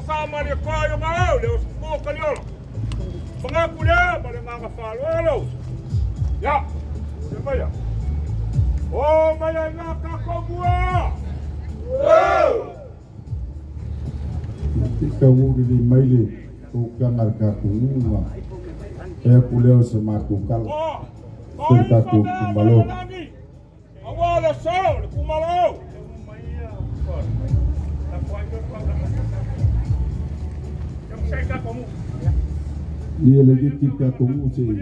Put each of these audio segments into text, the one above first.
sama ni ko yung ngao le mo kanyo mga kulya ba mga follow ya siapa ya oh maya nakakabua ikaw di maile tukang alkakunga kaya kuleo sa matukal tentako kumalo awala sao kumalo dia lagi kita tunggu sih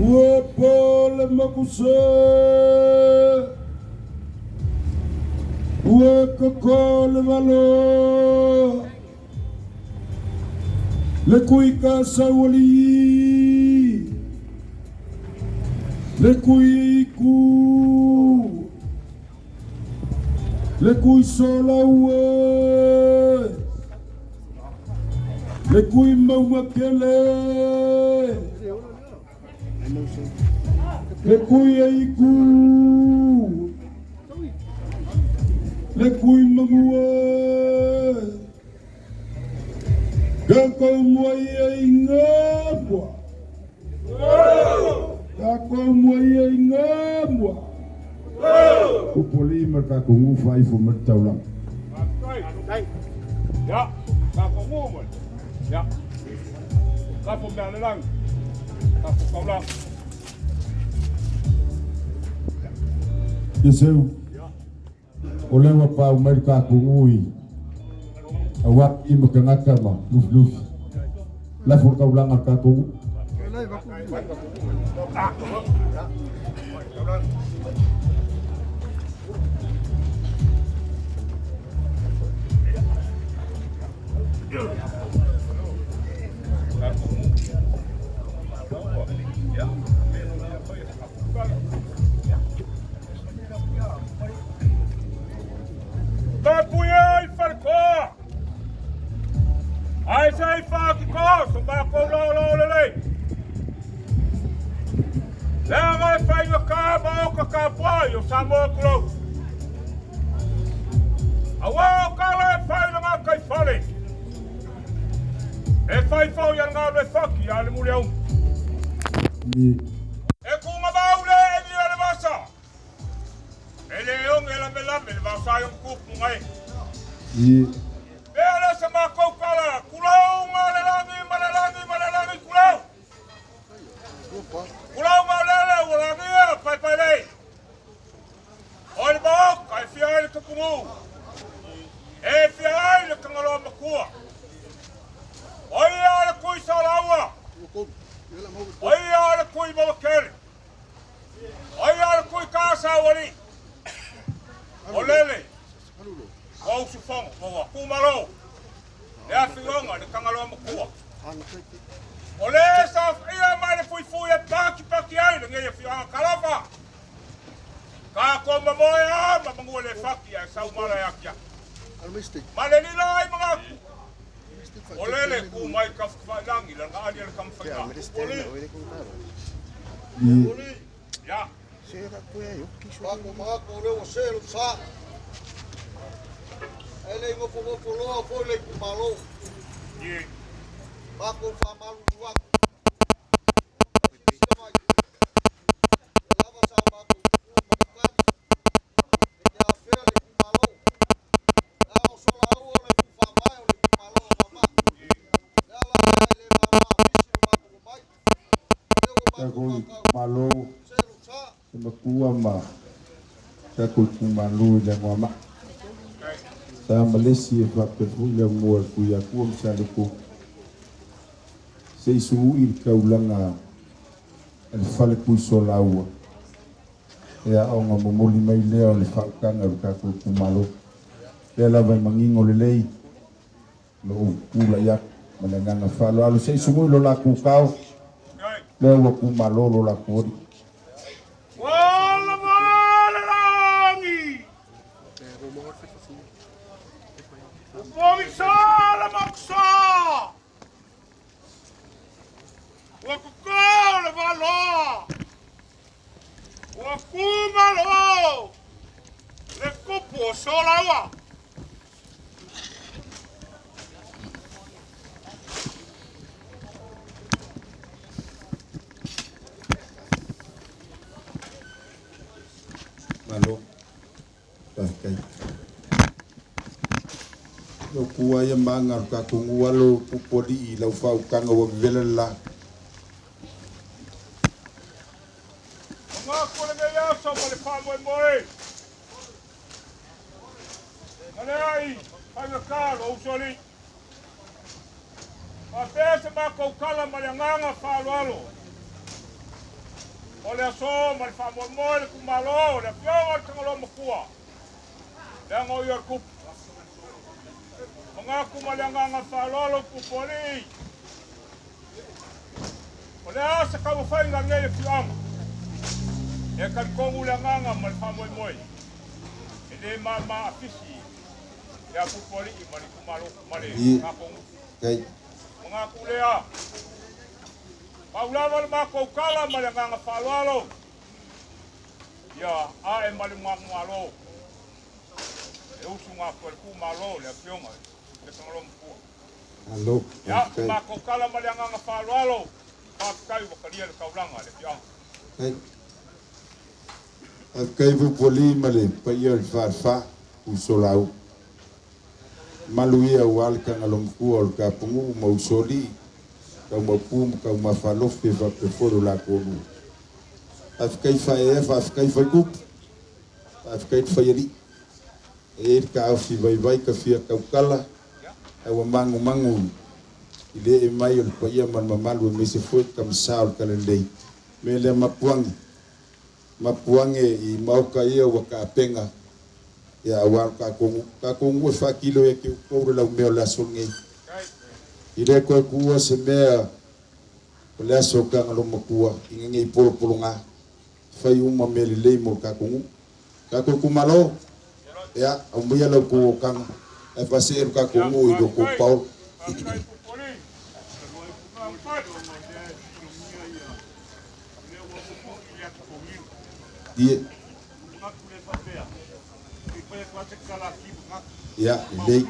Wapol makusa wakakol malo lekui kasawali lekui ku lekui solawe lekui maumakele lekui aiku lekui magua kakau muai aingamwa kakau muai aingamwa kupoli mereka kungu faifu mertaulang ya kakau mu ya kakau melalang kakau kaulang Yeseu oleh wapa mereka kungui awak ibu kengakar mah luf level kau ulang angka kungu Bapuya ifarko. Ai sai fa ki ko so ba ko lo le. La mai fai o ka ba o ka pa yo sa mo klo. Awa ka le fai na ma kai fale. E fai fa ya nga le faki ya le muleu. ni E ku ma ba ule ni le basa. Ele yung elam le basa yung kup ngai. ni Bela sama kau kala, kulau malalangi kulau. Kulau malala ulangi ya, pai lei. Oi bok, kai fiai ke kumu. Fiai le kangalo makua. Oi ala kui salawa. Oi ala kui mawakeli. Oi ala kui kasa wali. Olele. Kau sufong, kau kumalo. Ya fiong ada kangalo makua. Oleh saf ia mana fui ya paki ai dengan ya fiong kalafa. Kako mamoya mamangule faki ya saumara yakya. Mana nilai mengaku. Oleh le ku mai kaf langi lang ada kam faya. ni Ya. Aku mengaku lewat sel sa. Ele ngopo lo fo le malo. Ye. Aku fa malu dua. kakoi malo sebekua ma kakoi kumalu dan wama sa Malaysia fakir hula mual kuya kuam saluku seisuil kaulanga el fale kuisolaua ya onga momoli mai leo le fakanga kakoi kumalu ela vai mangingo lelei lo kula yak malanganga falo alu seisuil lo la kukau le ua kumalolo la kori Wala malangi. Komisala maksa. Wakukola valo. Wakumalo. Le kupo solawa. malo pakai lo kuwa ya manga ka kungua lo pupoli la fa ukanga wa velela Mga kulega ya sa malipamo moy. Malay, pagkakalo usoli. Mapesa makukala malanganga falwalo. Olha só, mas famo moy kumalo, le pio tangalo makua. Dango yor kup. Mga kumalanganga falwalo kupoli. Olha sa kawafay ngangay fiam. E kan kongu langanga mal famo moy. Ele mama afisi. Ya kupoli imali kumalo kumale. Ngakong kai mga kulea. Paulaval makukala malanganga falwalo. Ya, a e malimangalo. E usu ngakol kumalo le pionga. Le tangalo mkua. alo Ya, kai makukala malanganga falwalo. Pakai wakalia le kaulanga le pionga. kai kai pupoli male pa yer fa usolau maluia wal kanga lomku ol ka pungu mausoli ka mapum ka mafalofe va pe foro la kolu afkai fa afkai fa gup afkai fa yeri ka fi vai ka fi ka kala wa mangu ile e mai ol pa ia man mamalu me se foi kam sal kalendei me le mapuange i mauka ia wa ka penga ya wa ka kongu fa kilo e ke ko la me la songe ile ko ku se me la soka ngalo makua ingi polo nga fai uma mele le mo ka ko malo ya umbuya lo ko kan e fazer ka kongu do ko pau dia ya dei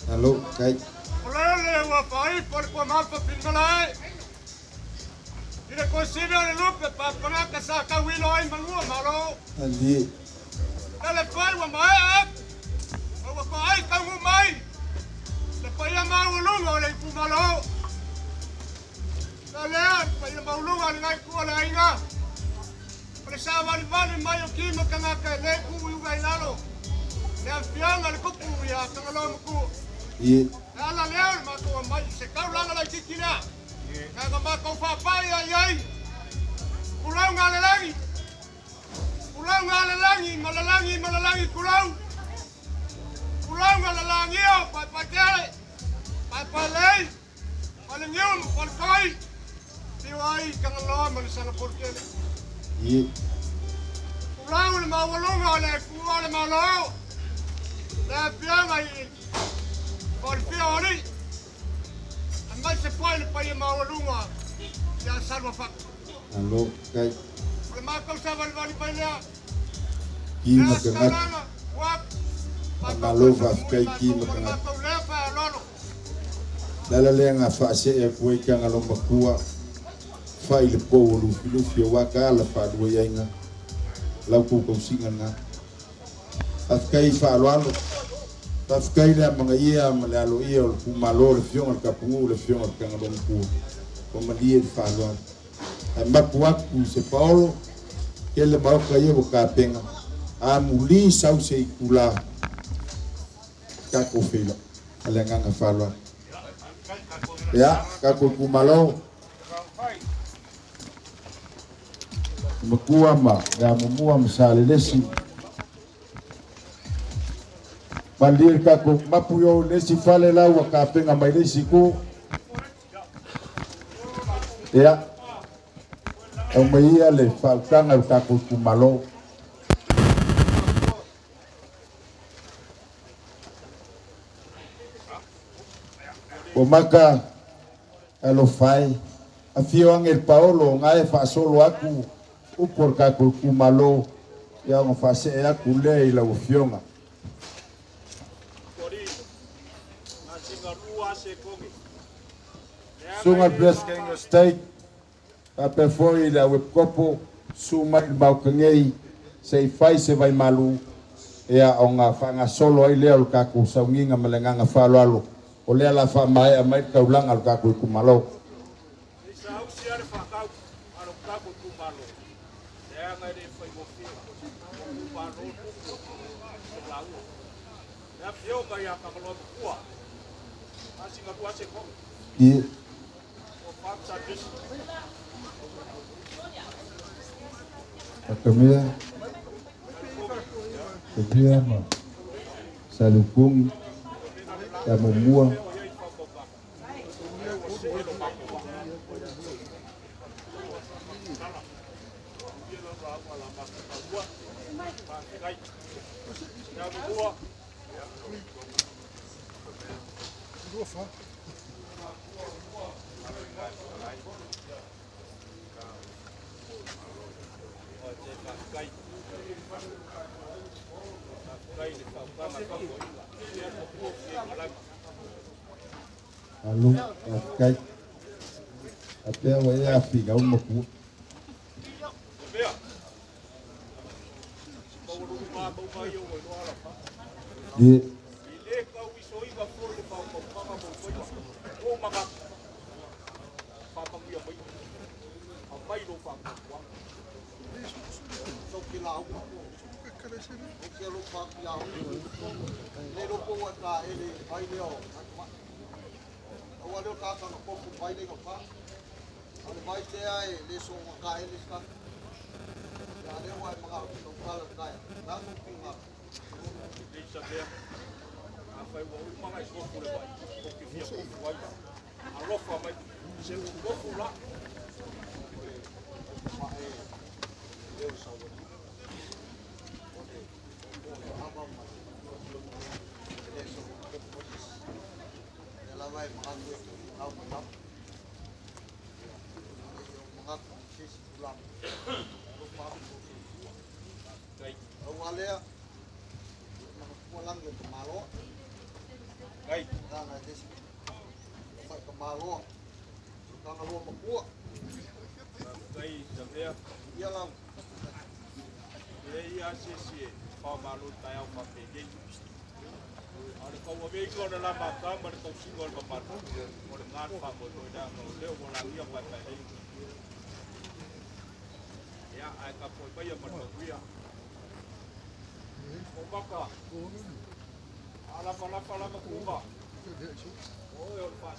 halo kai Olele wa pai por ko mal pa pingalai. Ire ko sino le lupe pa pana ka sa ka wilo ai mangua malo. ali Dale pai wa mai. O wa ko ai ka ngu mai. Le pai ma wa lunga le ku malo. Dale pai ma lunga le ngai ku le inga. Ole sa wa ni mai o ki mo ka ka le ku u ga inalo. Le afianga le ku ya ka lo ku. e Ala leo mako mai se kau langa la kikina. Nga mako fa pai ai. Kulau ngale langi. Kulau ngale langi, malalangi kulau. Kulau ngale langi o pa tele. Pa lei. Pa nyum, pa kai. Tiwai kang lo man sana porkele. e Kulau le mawalunga le kuale malo. La pianga i Por fiori, andai se poi le pai maulunga, ya salva fa. halo kai Le mako sa vali pai lea. ki ma ka malo va kai ki ma ka Mako lea pa lolo. dala lenga fa se e ko ka ngalo makua fai le po lu fio wa ka la fa do yenga la ku ko singa nga afkai fa lo Tafkai le mga ia malalo ia o kumalo le fiong ka pungu le fiong ka ngalo ku ko malie fa lo ai mapua ku se paulo ke le mau ka ia ka penga a muli sau se kula ka ko fela alenga falo ya ka ko kumalo makua ma ya mumua msale lesi Bandir ka ko mapuyo lesi fale la waka penga mai lesi ko ya o mai ale faltanga ka ko kumalo o maka alo fai afio angel Paolo ngai fa solo aku o por ka ko kumalo ya ngo fa se ya kule ila o fionga sunga dress kengo steak pa foi la web kopo suma ba kengei sei fai se vai malu ya onga fanga solo ai leo ka ku saunginga malenganga falo alo o le la fa mai a mai ka ulang al ka ku malo i Akamia Akamia ma salukung ya mumua Alô, cai. Até amanhã fica uma cu. E